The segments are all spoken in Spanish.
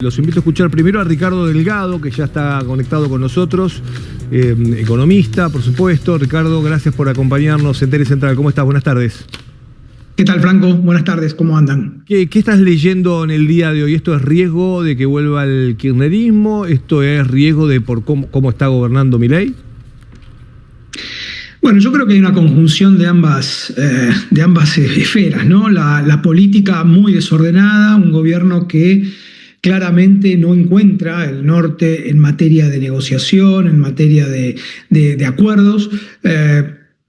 Los invito a escuchar primero a Ricardo Delgado, que ya está conectado con nosotros, economista, por supuesto. Ricardo, gracias por acompañarnos en Tele Central. ¿Cómo estás? Buenas tardes. ¿Qué tal, Franco? Buenas tardes, ¿cómo andan? ¿Qué estás leyendo en el día de hoy? ¿Esto es riesgo de que vuelva el kirchnerismo? ¿Esto es riesgo de por cómo está gobernando Milei? Bueno, yo creo que hay una conjunción de ambas esferas, ¿no? La política muy desordenada, un gobierno que claramente no encuentra el norte en materia de negociación, en materia de acuerdos.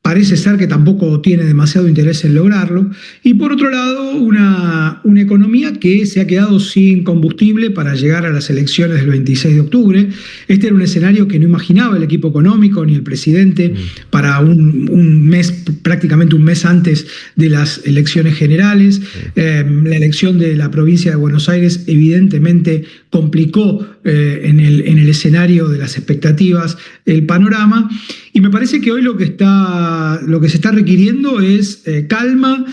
Parece ser que tampoco tiene demasiado interés en lograrlo. Y por otro lado, una economía que se ha quedado sin combustible para llegar a las elecciones del 26 de octubre. Este era un escenario que no imaginaba el equipo económico ni el presidente para un mes, prácticamente un mes antes de las elecciones generales. La elección de la provincia de Buenos Aires evidentemente complicó en el escenario de las expectativas el panorama. Y me parece que hoy lo que se está requiriendo es calma,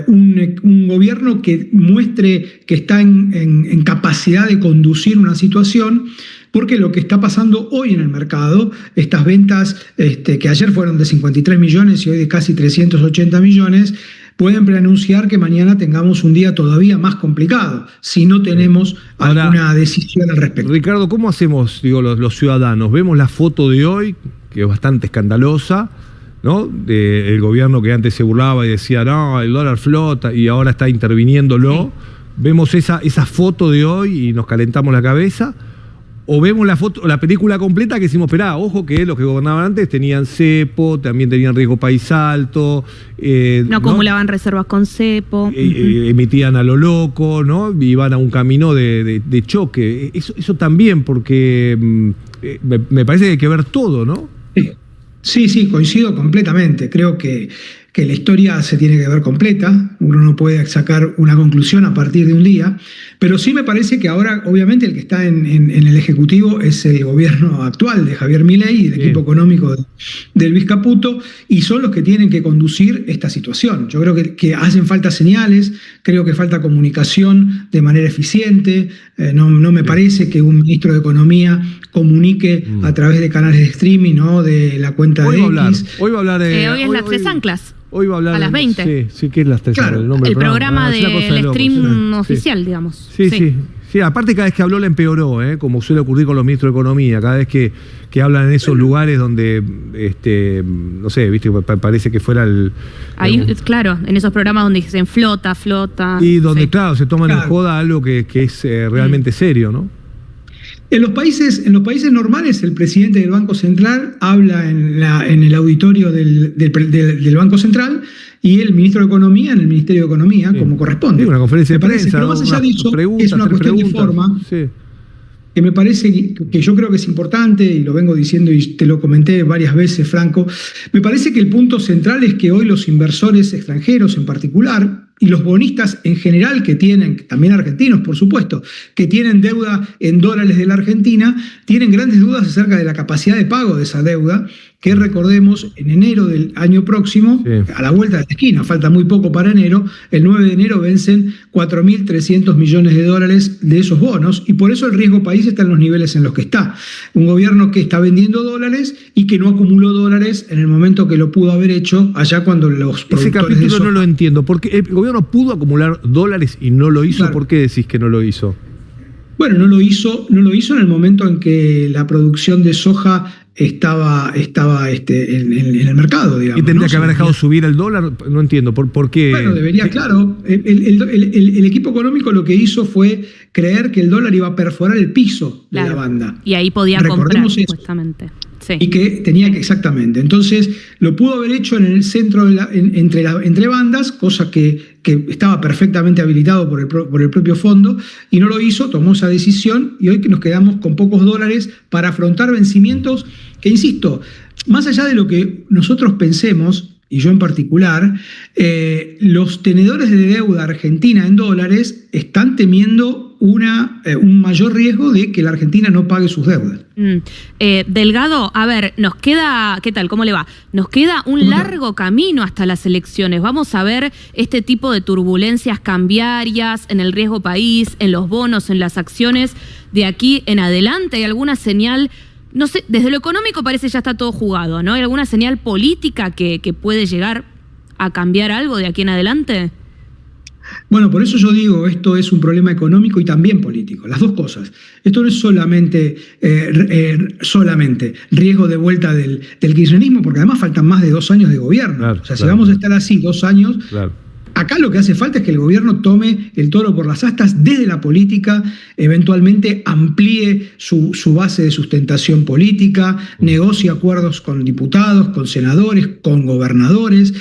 un gobierno que muestre que está en capacidad de conducir una situación, porque lo que está pasando hoy en el mercado, estas ventas que ayer fueron de 53 millones y hoy de casi 380 millones, pueden preanunciar que mañana tengamos un día todavía más complicado si no tenemos alguna decisión al respecto. Ricardo, ¿cómo hacemos, los ciudadanos? Vemos la foto de hoy, que es bastante escandalosa, ¿no? El gobierno que antes se burlaba y decía, no, el dólar flota, y ahora está interviniéndolo. Sí. Vemos esa foto de hoy y nos calentamos la cabeza. O vemos la película completa que decimos, esperá, ojo que los que gobernaban antes tenían cepo, también tenían riesgo país alto. No acumulaban reservas con cepo. Emitían a lo loco, ¿no? Iban a un camino de choque. Eso también, porque me parece que hay que ver todo, ¿no? Sí, coincido completamente. Creo que la historia se tiene que ver completa, uno no puede sacar una conclusión a partir de un día, pero sí me parece que ahora, obviamente, el que está en el Ejecutivo es el gobierno actual de Javier Milei y el equipo económico de Luis Caputo, y son los que tienen que conducir esta situación. Yo creo que hacen falta señales, creo que falta comunicación de manera eficiente, no me parece que un ministro de Economía comunique a través de canales de streaming, ¿no? De la cuenta de X. Hoy va a hablar hoy es las tres anclas. Hoy va a hablar a las 20. Sí, ¿qué es las tres? Claro, el programa del stream oficial, digamos. Sí, aparte cada vez que habló la empeoró, como suele ocurrir con los ministros de Economía. Cada vez que hablan en esos lugares donde, no sé, viste, parece que fuera claro, en esos programas donde dicen flota. Y donde, claro, se toman en joda algo que es realmente serio, ¿no? En los países normales, el presidente del Banco Central habla en el auditorio del Banco Central y el ministro de Economía en el Ministerio de Economía, como corresponde. Sí, una conferencia de prensa. Pero más allá de eso, es una cuestión de forma que me parece que yo creo que es importante, y lo vengo diciendo y te lo comenté varias veces, Franco. Me parece que el punto central es que hoy los inversores extranjeros en particular, y los bonistas en general que tienen, también argentinos por supuesto, que tienen deuda en dólares de la Argentina, tienen grandes dudas acerca de la capacidad de pago de esa deuda, que recordemos, en enero del año próximo, a la vuelta de la esquina, falta muy poco para enero, el 9 de enero vencen 4.300 millones de dólares de esos bonos, y por eso el riesgo país está en los niveles en los que está. Un gobierno que está vendiendo dólares y que no acumuló dólares en el momento que lo pudo haber hecho allá cuando los productores Ese capítulo no lo entiendo, porque el gobierno pudo acumular dólares y no lo hizo. Claro. ¿Por qué decís que no lo hizo? Bueno, no lo hizo en el momento en que la producción de soja estaba en el mercado, digamos. ¿Y tendría que haber dejado subir el dólar? No entiendo, ¿por qué? Bueno, debería, claro. El equipo económico lo que hizo fue creer que el dólar iba a perforar el piso de la banda. Y ahí podía comprar, supuestamente. Sí. Y que tenía que, exactamente. Entonces, lo pudo haber hecho en el centro, entre bandas, cosa que estaba perfectamente habilitado por el propio fondo, y no lo hizo, tomó esa decisión, y hoy nos quedamos con pocos dólares para afrontar vencimientos que, insisto, más allá de lo que nosotros pensemos, y yo en particular, los tenedores de deuda argentina en dólares están temiendo un mayor riesgo de que la Argentina no pague sus deudas. Delgado, a ver, nos queda, ¿qué tal? ¿Cómo le va? Nos queda un largo camino hasta las elecciones. Vamos a ver este tipo de turbulencias cambiarias en el riesgo país, en los bonos, en las acciones de aquí en adelante. ¿Hay alguna señal? No sé, desde lo económico parece ya está todo jugado, ¿no? ¿Hay alguna señal política que puede llegar a cambiar algo de aquí en adelante? Bueno, por eso yo digo, esto es un problema económico y también político, las dos cosas. Esto no es solamente riesgo de vuelta del kirchnerismo, porque además faltan más de 2 años de gobierno. Claro, o sea, si vamos a estar así 2 años, acá lo que hace falta es que el gobierno tome el toro por las astas desde la política, eventualmente amplíe su base de sustentación política, negocie acuerdos con diputados, con senadores, con gobernadores.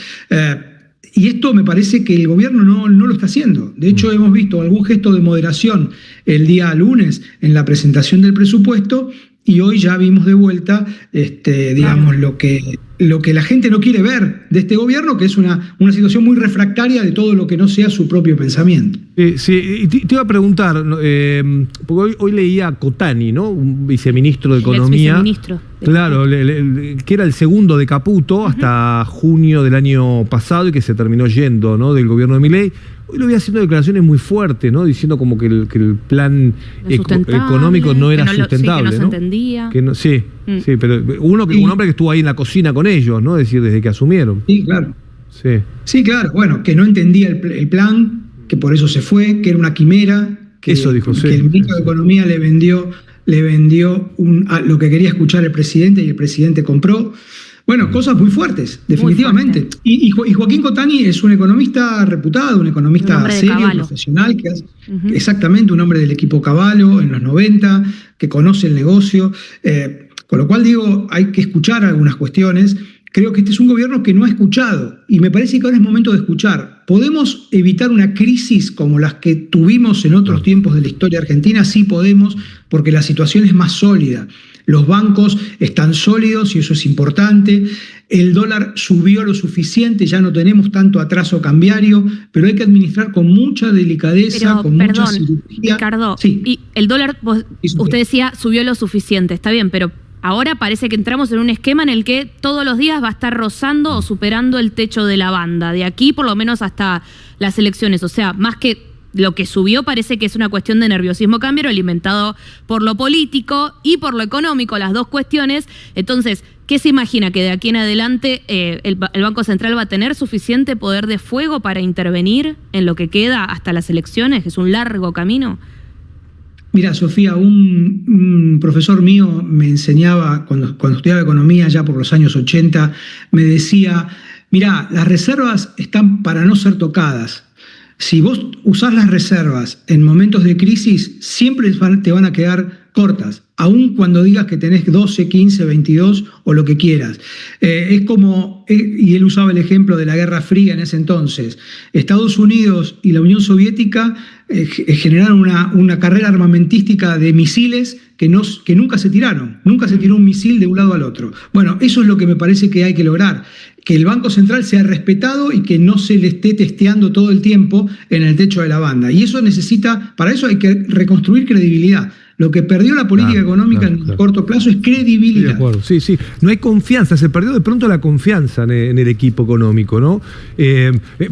Y esto me parece que el gobierno no lo está haciendo. De hecho, hemos visto algún gesto de moderación el día lunes en la presentación del presupuesto y hoy ya vimos de vuelta, digamos, lo que la gente no quiere ver de este gobierno, que es una situación muy refractaria de todo lo que no sea su propio pensamiento. Sí, y te iba a preguntar, porque hoy leía a Cotani, ¿no? Un viceministro de Economía. Viceministro. Claro, que era el segundo de Caputo hasta junio del año pasado y que se terminó yendo, ¿no? Del gobierno de Milei. Hoy lo vi haciendo declaraciones muy fuertes, ¿no? Diciendo como que el plan económico no era sustentable, que no se entendía. Sí, pero un hombre que estuvo ahí en la cocina con ellos, ¿no? Es decir, desde que asumieron. Sí, claro. Sí, claro. Bueno, que no entendía el plan, que por eso se fue, que era una quimera, que el ministro de Economía le vendió lo que quería escuchar el presidente y el presidente compró. Bueno, cosas muy fuertes, definitivamente. Muy fuerte. Y Joaquín Cotani es un economista reputado, un economista serio, profesional, que es exactamente un hombre del equipo Cavallo en los 90, que conoce el negocio. Con lo cual digo, hay que escuchar algunas cuestiones. Creo que este es un gobierno que no ha escuchado y me parece que ahora es momento de escuchar. ¿Podemos evitar una crisis como las que tuvimos en otros tiempos de la historia argentina? Sí podemos, porque la situación es más sólida. Los bancos están sólidos y eso es importante. El dólar subió lo suficiente, ya no tenemos tanto atraso cambiario, pero hay que administrar con mucha delicadeza, mucha cirugía. Ricardo, y el dólar, usted decía, subió lo suficiente, está bien, pero ahora parece que entramos en un esquema en el que todos los días va a estar rozando o superando el techo de la banda, de aquí por lo menos hasta las elecciones. O sea, más que lo que subió parece que es una cuestión de nerviosismo cambiario alimentado por lo político y por lo económico, las dos cuestiones. Entonces, ¿qué se imagina? ¿Que de aquí en adelante el Banco Central va a tener suficiente poder de fuego para intervenir en lo que queda hasta las elecciones? ¿Es un largo camino? Mira, Sofía, un profesor mío me enseñaba, cuando estudiaba economía ya por los años 80, me decía, mira, las reservas están para no ser tocadas. Si vos usás las reservas en momentos de crisis, siempre te van a quedar cortas, aun cuando digas que tenés 12, 15, 22 o lo que quieras. Es como, y él usaba el ejemplo de la Guerra Fría en ese entonces, Estados Unidos y la Unión Soviética generaron una carrera armamentística de misiles que nunca se tiraron, nunca se tiró un misil de un lado al otro. Bueno, eso es lo que me parece que hay que lograr, que el Banco Central sea respetado y que no se le esté testeando todo el tiempo en el techo de la banda. Y eso para eso hay que reconstruir credibilidad. Lo que perdió la política económica en el corto plazo es credibilidad. De acuerdo. Sí. No hay confianza, se perdió de pronto la confianza en el equipo económico, ¿no?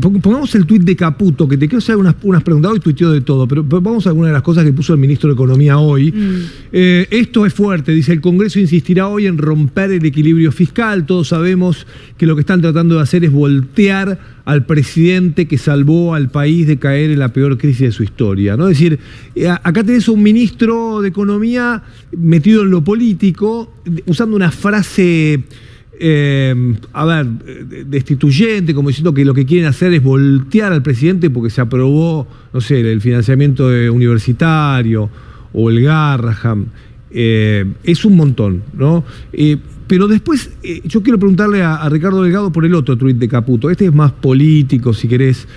Pongamos el tuit de Caputo, que te quiero hacer unas preguntas, hoy tuiteó de todo, pero vamos a algunas de las cosas que puso el ministro de Economía hoy. Esto es fuerte, dice, el Congreso insistirá hoy en romper el equilibrio fiscal, todos sabemos que lo que están tratando de hacer es voltear al presidente que salvó al país de caer en la peor crisis de su historia, ¿no? Es decir, acá tenés a un ministro de Economía metido en lo político, usando una frase, destituyente, como diciendo que lo que quieren hacer es voltear al presidente porque se aprobó, no sé, el financiamiento universitario o el Garrahan. Es un montón, ¿no? Pero después, yo quiero preguntarle a Ricardo Delgado por el otro tuit de Caputo. Este es más político, si querés,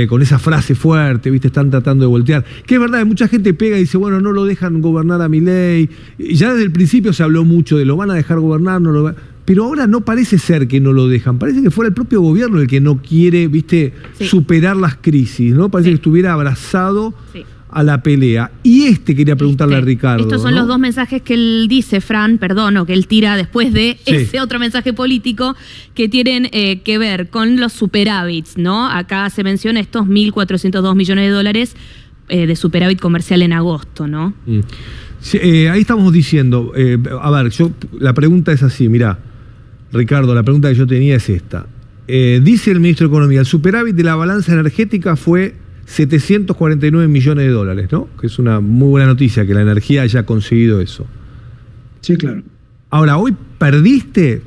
con esa frase fuerte, ¿viste? Están tratando de voltear. Que es verdad, mucha gente pega y dice, bueno, no lo dejan gobernar a Milei. Y ya desde el principio se habló mucho de lo van a dejar gobernar, no lo van. Pero ahora no parece ser que no lo dejan. Parece que fuera el propio gobierno el que no quiere, ¿viste? Superar las crisis, ¿no? Parece que estuviera abrazado a la pelea. Y quería preguntarle a Ricardo. Estos son los dos mensajes que él dice, Fran, o que él tira después de ese otro mensaje político que tienen que ver con los superávits, ¿no? Acá se menciona estos 1.402 millones de dólares de superávit comercial en agosto, ¿no? Sí, ahí estamos diciendo, a ver, la pregunta es así, mirá, Ricardo, la pregunta que yo tenía es esta. Dice el ministro de Economía, el superávit de la balanza energética fue 749 millones de dólares, ¿no? Que es una muy buena noticia que la energía haya conseguido eso. Sí, claro. Ahora, hoy perdiste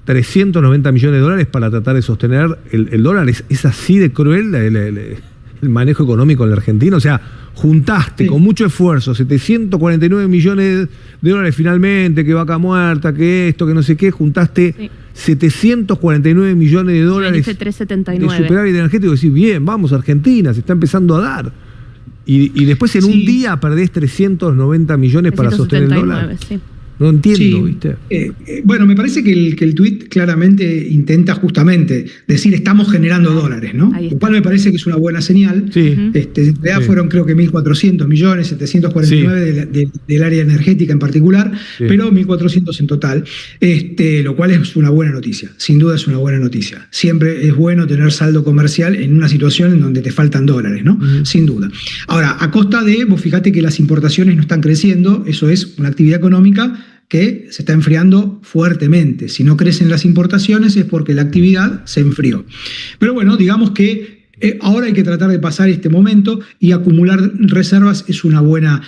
390 millones de dólares para tratar de sostener el dólar. ¿Es así de cruel el manejo económico en la Argentina? O sea, juntaste con mucho esfuerzo 749 millones de dólares finalmente, que vaca muerta, que esto, que no sé qué, juntaste 749 millones de dólares de 379 de superávit energético. Decís, bien, vamos, Argentina, se está empezando a dar. Y después en un día perdés 390 millones para sostener el dólar. No entiendo, ¿viste? Bueno, me parece que el tuit claramente intenta justamente decir estamos generando dólares, ¿no? Lo cual me parece que es una buena señal. Sí. En realidad fueron creo que 1.400 millones, 749 del área energética en particular, pero 1.400 en total, lo cual es una buena noticia. Sin duda es una buena noticia. Siempre es bueno tener saldo comercial en una situación en donde te faltan dólares, ¿no? Sin duda. Ahora, a costa de, vos fíjate que las importaciones no están creciendo, eso es una actividad económica que se está enfriando fuertemente. Si no crecen las importaciones es porque la actividad se enfrió. Pero bueno, digamos que ahora hay que tratar de pasar este momento y acumular reservas es una buena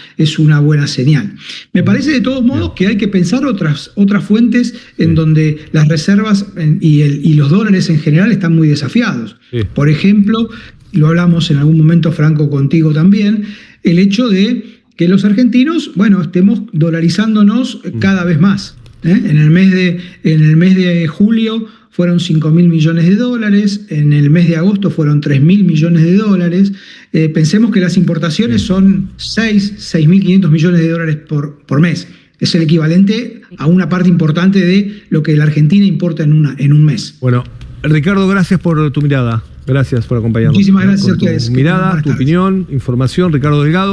señal. Me parece de todos modos que hay que pensar otras fuentes en donde las reservas y los dólares en general están muy desafiados. Por ejemplo, lo hablamos en algún momento, Franco, contigo también, el hecho de que los argentinos, estemos dolarizándonos cada vez más. En el mes de julio fueron 5.000 millones de dólares, en el mes de agosto fueron 3.000 millones de dólares. Pensemos que las importaciones son 6.500 millones de dólares por mes. Es el equivalente a una parte importante de lo que la Argentina importa en un mes. Bueno, Ricardo, gracias por tu mirada. Gracias por acompañarnos. Muchísimas gracias a ustedes. Tu mirada, tu opinión, información, Ricardo Delgado.